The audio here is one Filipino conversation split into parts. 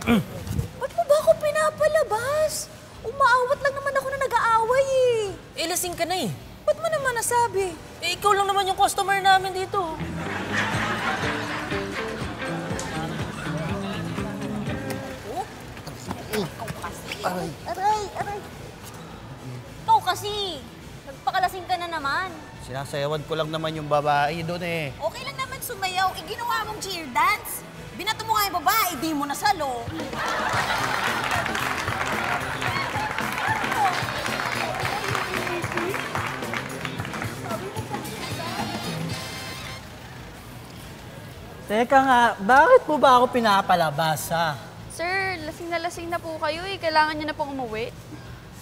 Ba't mo ba ako pinapalabas? Umaawat lang naman ako na nag-aaway eh. Eh, lasing ka na eh. Ba't mo naman nasabi? Eh, ikaw lang naman yung customer namin dito. Aray! Ikaw kasi, nagpakalasing ka na naman. Sinasayawan ko lang naman yung babae doon eh. Okay lang naman sumayaw, ginawa mong cheer dance. Binato mo nga yung babae, di mo nasalo. Teka nga, bakit mo ba ako pinapalabas, ha? Sir, lasing na po kayo eh. Kailangan niyo na pong umuwi.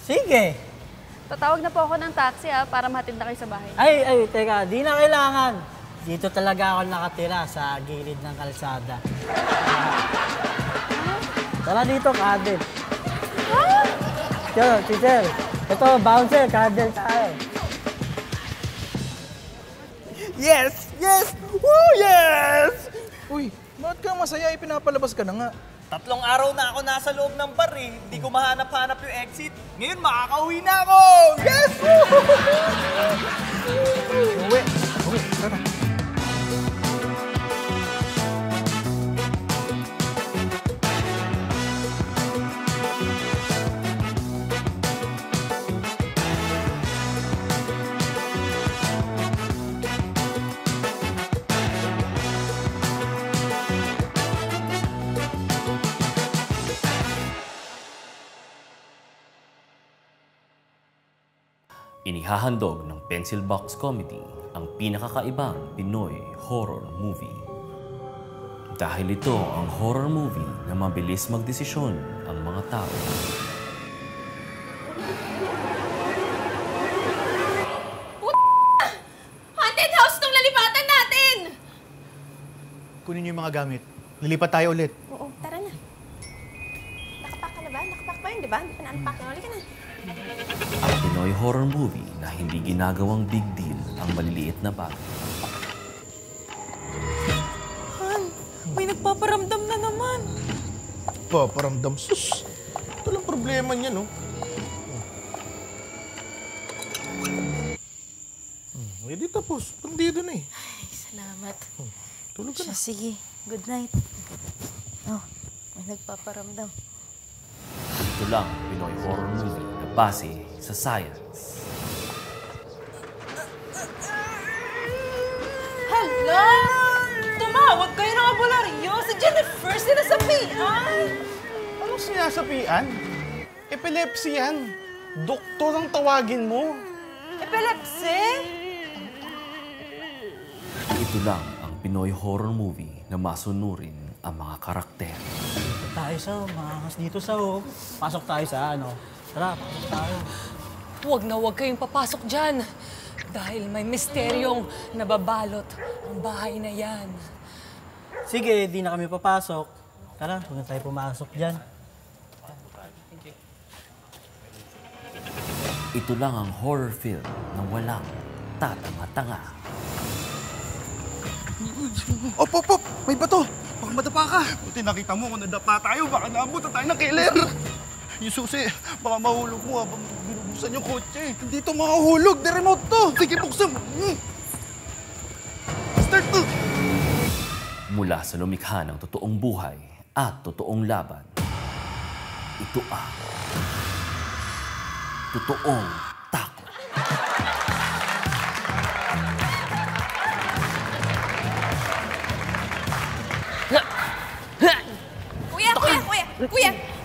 Sige. Tatawag na po ako ng taxi para mahatid na kayo sa bahay. Ay, teka, di na kailangan. Dito talaga ako nakatira sa gilid ng kalsada. Tara dito, Kadel. Teacher. Ito, bouncer, Kadel tayo. Yes! Woo, yes! Uy, bakit ka masaya? Pinapalabas ka na nga. 3 araw na ako nasa loob ng bar eh. Hindi ko mahanap-hanap yung exit. Ngayon, makakauwi na ako! Yes! Uwi, tara. Inihahandog ng Pencil Box Comedy ang pinakakaibang Pinoy horror movie. Dahil ito ang horror movie na mabilis magdesisyon ang mga tao. Haunted house tong lalipatan natin! Kunin niyo yung mga gamit. Lilipat tayo ulit. Oo, tara na. Nakapack ka na ba? Nakapack pa yun, di ba? Hindi pa na-unpack yun. Halika na. Ang Pinoy horror movie na hindi ginagawang big deal ang maliliit na bagay. Han, may nagpaparamdam na naman. Paparamdam. Sus! Ito lang problema niya, no? Hindi tapos. Pandido na eh. Ay, salamat. Tulog ka na. Sige, good night. Oh, may nagpaparamdam. Ito lang ang Pinoy horror movie na base sa science. Hala! Tumawag kayo ng albularyo! Si Jennifer sinasapian! Anong sinasapian? Epilepsy yan. Doktor ang tawagin mo. Epilepsy? Ito lang ang Pinoy horror movie na masunurin ang mga karakter. Tayo sa, maangas dito sa Pasok tayo sa Tara, pasok tayo. Huwag kayong papasok dyan. Dahil may misteryong nababalot ang bahay na yan. Sige, di na kami papasok. Tara, huwag na tayo pumasok dyan. Ito lang ang horror film na walang tatanga-tanga. Op! May bato! Baka madapa ka! Buti nakita mo kung nadapa tayo, baka naabot na tayo ng killer! Yung susi, baka mahulog mo habang binubuksan yung kotse. Hindi ito makahulog! The remote to! Sige, buksan mo! Start to! Mula sa lumikha ng totoong buhay at totoong laban, ito ang totoong takot.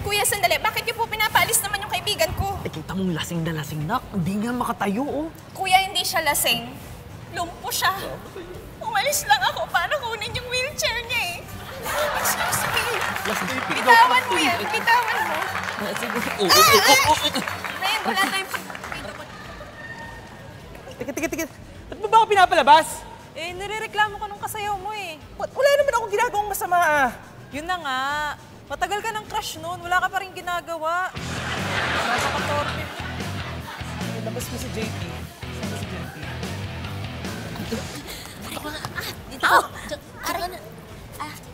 Kuya, sandali. Bakit niyo po pinapaalis naman yung kaibigan ko? Kita mong lasing na lasing na. Hindi nga makatayo, oh. Kuya, hindi siya lasing. Lumpo siya. Umalis lang ako para kunin yung wheelchair niya eh. Excuse me. Bitawan mo yan. Bitawan mo. Men, wala tayong Tika. Ba't mo ba ako pinapalabas? Eh, nirereklamo ko nung kasayaw mo eh. Wala naman akong ginagawang masama, ah. Yun na nga. Matagal ka ng crush noon. Wala ka pa rin ginagawa. Napaka-torpid. Labas mo si JP. Saan ba si JP? Dito. Aray.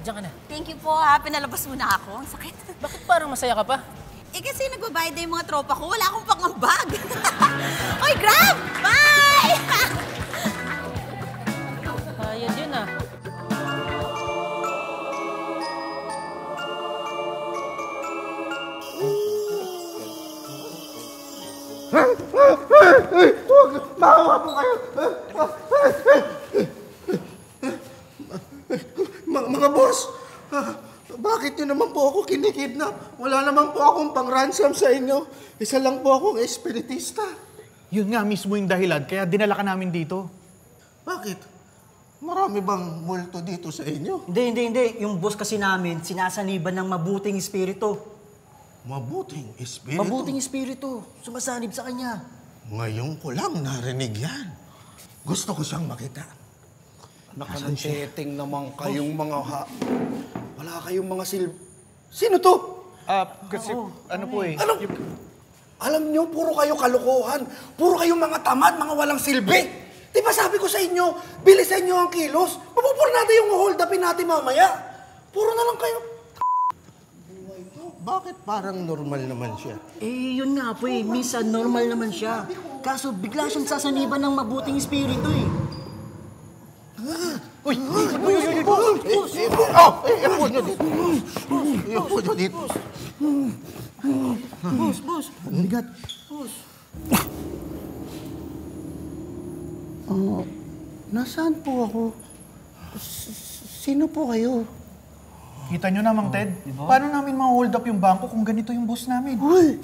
Diyan ka na. Thank you po ha. Pinalabas mo na ako. Ang sakit. Bakit parang masaya ka pa? Eh kasi nagbabayad na yung mga tropa ko. Wala akong pangambag. Oy, Grab! Bye! Bayad yun ah. Maawa po kayo! Mga boss, bakit nyo naman po ako kinikidnap? Wala naman po akong pang-ransom sa inyo. Isa lang po akong espiritista. Yun nga mismo yung dahilan, kaya dinala ka namin dito. Bakit? Marami bang multo dito sa inyo? Hindi. Yung boss kasi namin, sinasaniban ng mabuting espiritu. Mabuting espiritu? Mabuting espiritu. Sumasanib sa kanya. Ngayon ko lang narinig yan. Gusto ko siyang makita. Nakasetting naman kayong mga Wala kayong mga Sino to? Kasi ano po eh. Ano? Alam niyo, puro kayo kalokohan. Puro kayong mga tamad, mga walang silbi. Di ba sabi ko sa inyo, bilisan niyo ang kilos. Mapupuro natin yung hold upin natin mamaya. Puro na lang kayo. Bakit parang normal naman siya? Eh, yun nga po eh. Minsan normal naman siya. Kaso bigla siyang sasaniban ng mabuting espiritu eh. Uy! Ipo nyo dito. Ipo nyo dito. Boss. Bigat. Nasaan po ako? Sino po kayo? Kita nyo na, Mang Ted. Paano namin ma-hold up yung bangko kung ganito yung boss namin? Uy!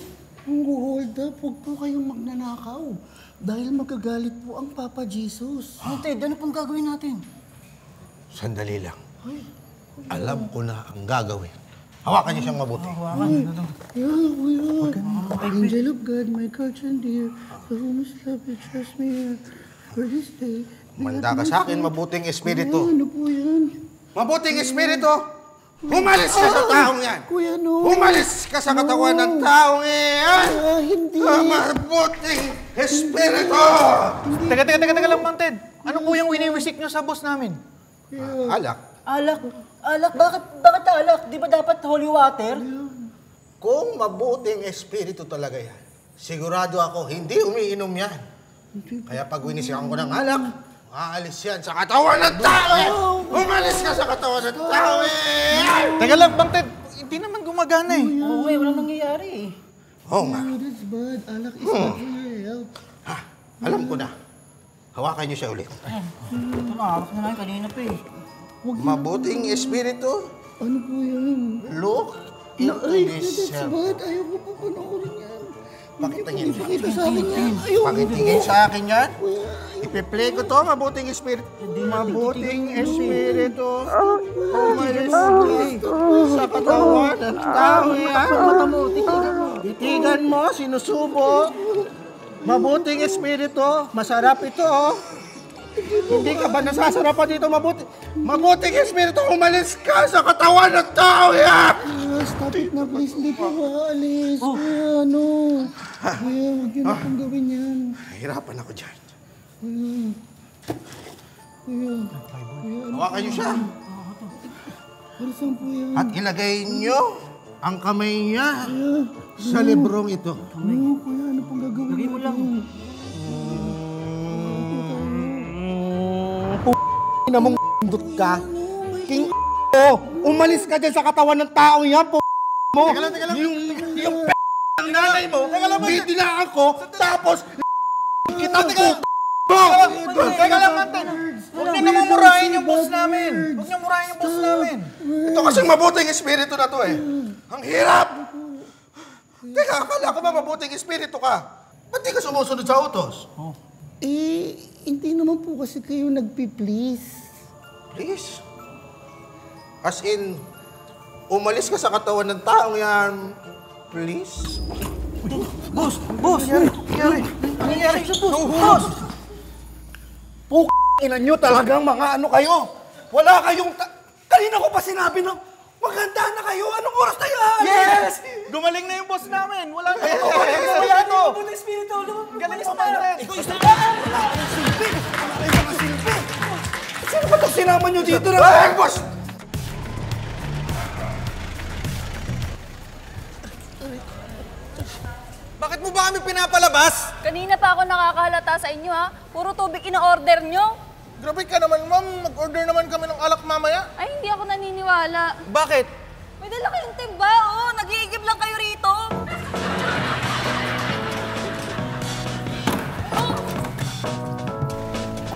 Hold up, huwag po kayong magnanakaw. Dahil magagalit po ang Papa Jesus. Ted, ano pong gagawin natin? Sandali lang. Alam ko na ang gagawin. Hawakan niyo siyang mabuti. Angel of God, my coach and dear, the whom is love, trust me for this day. Manda ka sa akin, mabuting espiritu. Ano po yan? Mabuting espiritu! Umalis ka sa taong yan! Kuya, no. Umalis ka sa katawan ng taong yan! Hindi. Mabuting espiritu! Teka lang, Mang Ted. Ano po yung winiwisik nyo sa boss namin? Alak. Alak? Bakit alak? Di ba dapat holy water? Kung mabuting espiritu talaga yan, sigurado ako hindi umiinom yan. Kaya pag winisikan ko ng alak, aalis yan sa katawan ng tao yan! Umalis ka sa katawan ng tao yan! Teka lang, Mang Ted. Hindi naman gumagana eh. Oo, walang nangyayari eh. Oo nga. That's bad. Alak is not for your health. Ha, alam ko na. Hawakan niyo siya ulit. Ito nakawak na namin kanina pa eh. Mabuting espiritu, Ano po yan? look into this That's bad. Ayaw ko po panoorin yan. Pakitingin. Ipakita sa akin yan. Ayaw ko. Pakitingin sa akin yan. Ipi-play ko to, mabuting espiritu. Mabuting espiritu. Umalis sa katawan ng tao yan. Titigan mo, sinusubo. Mabuting espiritu. Masarap ito. Hindi ka ba nasasarapan dito mabuting espiritu? Umalis ka sa katawan ng tao yan. Stop it na please. Hindi po maalis. Ano? Kuya, huwag yun na pong gawin yan. Hirapan ako dyan. Kuya. Hawakan niyo siya. Alisan po yan. At ilagay niyo ang kamay niya sa librong ito. Ano, kuya? Ano pong gagawin? Lagay mo lang. Na mong ka. King umalis ka dyan sa katawan ng tao yan, po mo. Teka lang. Yung ng nanay mo, didinaan ko, tapos kitang po mo. Teka lang, Mang Ted. Huwag niyo naman murahin yung boss namin. Huwag niyo murahin yung boss namin. Ito kasing mabuting espiritu na to eh. Ang hirap. Teka, akala ko ba mabuting espiritu ka? Ba't di ka sumusunod sa utos? Eh, hindi naman po kasi kayo nagpi-please. Please? As in, umalis ka sa katawan ng taong yan, please? Boss! Nangyayari siya, boss! Ina nyo talagang mga ano kayo. Wala kayong... Kanina ko pa sinabi na maganda na kayo. Anong oras tayo? Yes! Gumaling na yung boss namin. Wala na yung espiritu. Galing sa Mang Ted. Wala kayong silbi. Sino ba ito sinama nyo dito na? Ay, boss! ba kami pinapalabas? Kanina pa ako nakakahalata sa inyo ha. Puro tubig ina-order nyo. Grabe ka naman, ma'am. Mag-order naman kami ng alak mamaya. Ay, hindi ako naniniwala. Bakit? May dala kayong timba, oh. Nag-iigib lang kayo rito.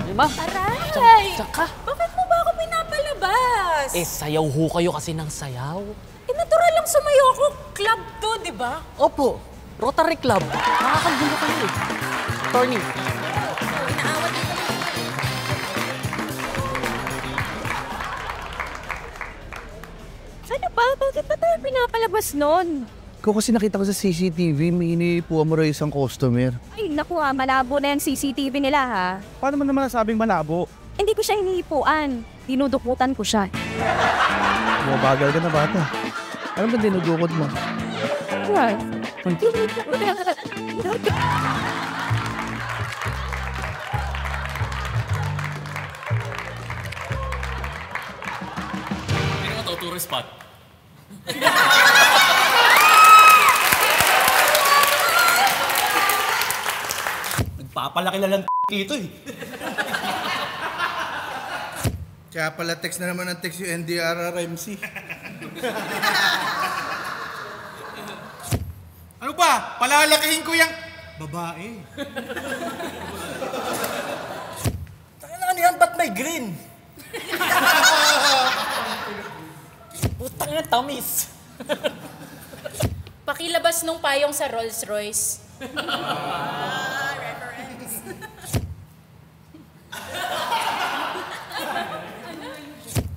Diba? Aray! Tsaka? Bakit mo ba ako pinapalabas? Sayaw ho kayo kasi ng sayaw. Natural lang sumayo ako. Club to, di ba? Opo, Rotary Club. Nakakagulo kayo eh. Attorney. Inaawat dito. Ano ba? Bakit ba tayo pinapalabas nun? Ikaw kasi nakita ko sa CCTV, may iniipuan mo rin isang customer. Ay, naku ha. Malabo na yung CCTV nila ha. Paano mo naman nasabing malabo? Hindi ko siya hinihipuan. Dinudukutan ko siya. Bumabagal ka na bata. Ano ba dinudukot mo? What? Hindi naman ito, tourist spot. Nagpapalaki na lang dito eh. Kaya pala text na naman ng text yung NDRRMC. Ano pa? Palalakihin ko yung babae. Ano yan? Ba't may green? Putang yan, tamis. Pakilabas nung payong sa Rolls Royce.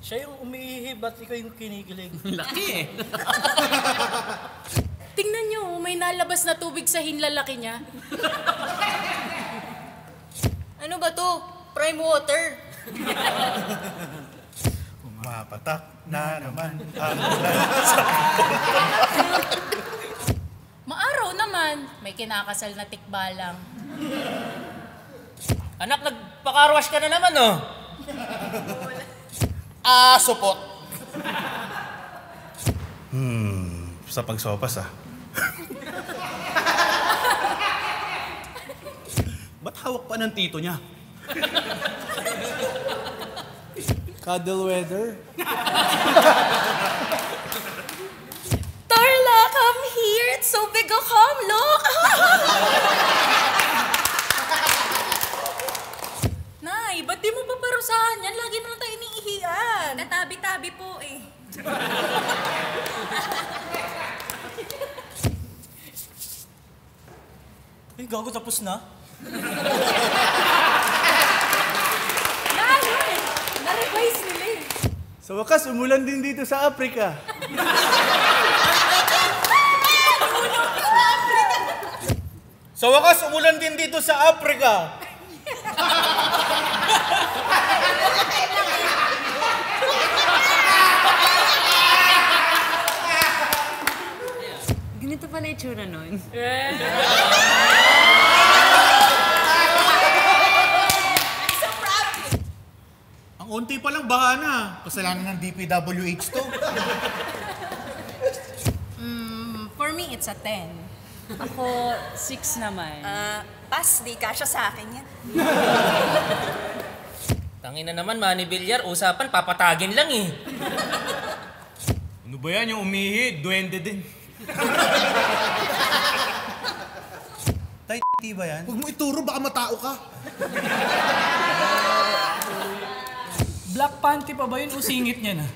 Siya yung umiihi, ba't ikaw yung kinikilig? Laki eh. Tingnan nyo, may nalabas na tubig sa hinlalaki niya. Ano ba to? Prime water. Mapatak na naman ang Maaraw naman, may kinakasal na tikbalang. Anak, nagpakarwash ka na naman, oh. Supot. sa pagsopas Ba't hawak pa ng tito niya? Cuddle weather. Darla, come here. It's so big a home. Look. Nay, ba't di mo paparusahan yan? Lagi na lang tayo iniihian. Natabi-tabi po eh. Ay, gago, tapos na? Na-revise nila eh. Sa wakas, umulan din dito sa Africa. Sa wakas, umulan din dito sa Africa. Ganito pala itsura nun. Ang unti pa lang baka na. Kasalanan ng DPWH to. For me, it's a 10. Ako, 6 naman. Pas, di kasya sa akin yan. Tangina naman, Manny Villar, usapan, papatagin lang eh. Ano ba yan? Yung umihi, duwende din. Tay, ba yan? Huwag mo ituro, baka matao ka. Black panty pa ba yun o singit niya na?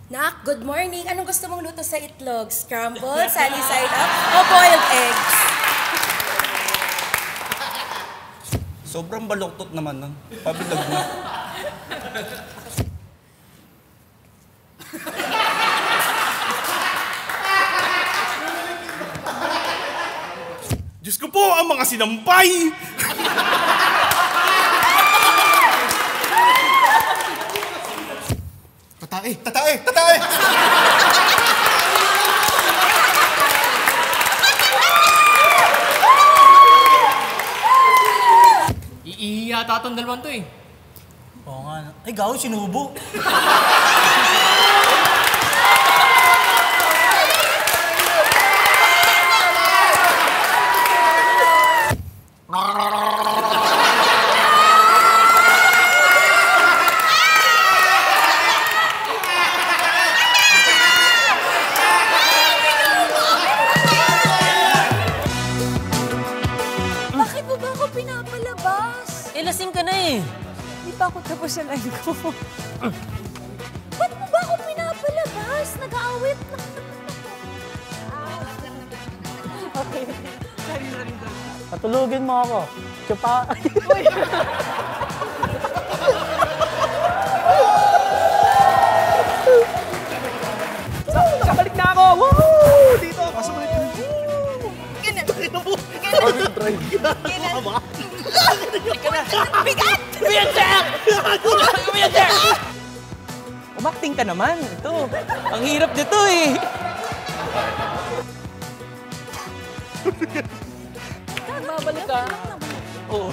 Nak, good morning. Anong gusto mong luto sa itlog? Scrambled, sunny side up, o boiled eggs? Sobrang baloktot naman nun. Pabilag mo. Diyos ko po, ang mga sinampay! Tatae! Tatae! Tatae! Iihi yata itong dalawang to eh. Oo nga. Ay, gawin, sinubo. Hindi pa ako tapos sa line ko. Ba't mo ba ako pinapalabas? Nag-aawit na. Okay. Patulugin mo ako. Chupa. Nakabalik na ako! Woo! Dito! Pasabalik ka. Ganun. Ganun. Drive ka. Ganun. Bigat! Wheelchair! Wheelchair! Umakting ka naman. Ito. Ang hirap nito eh. Babalik ka. Oo.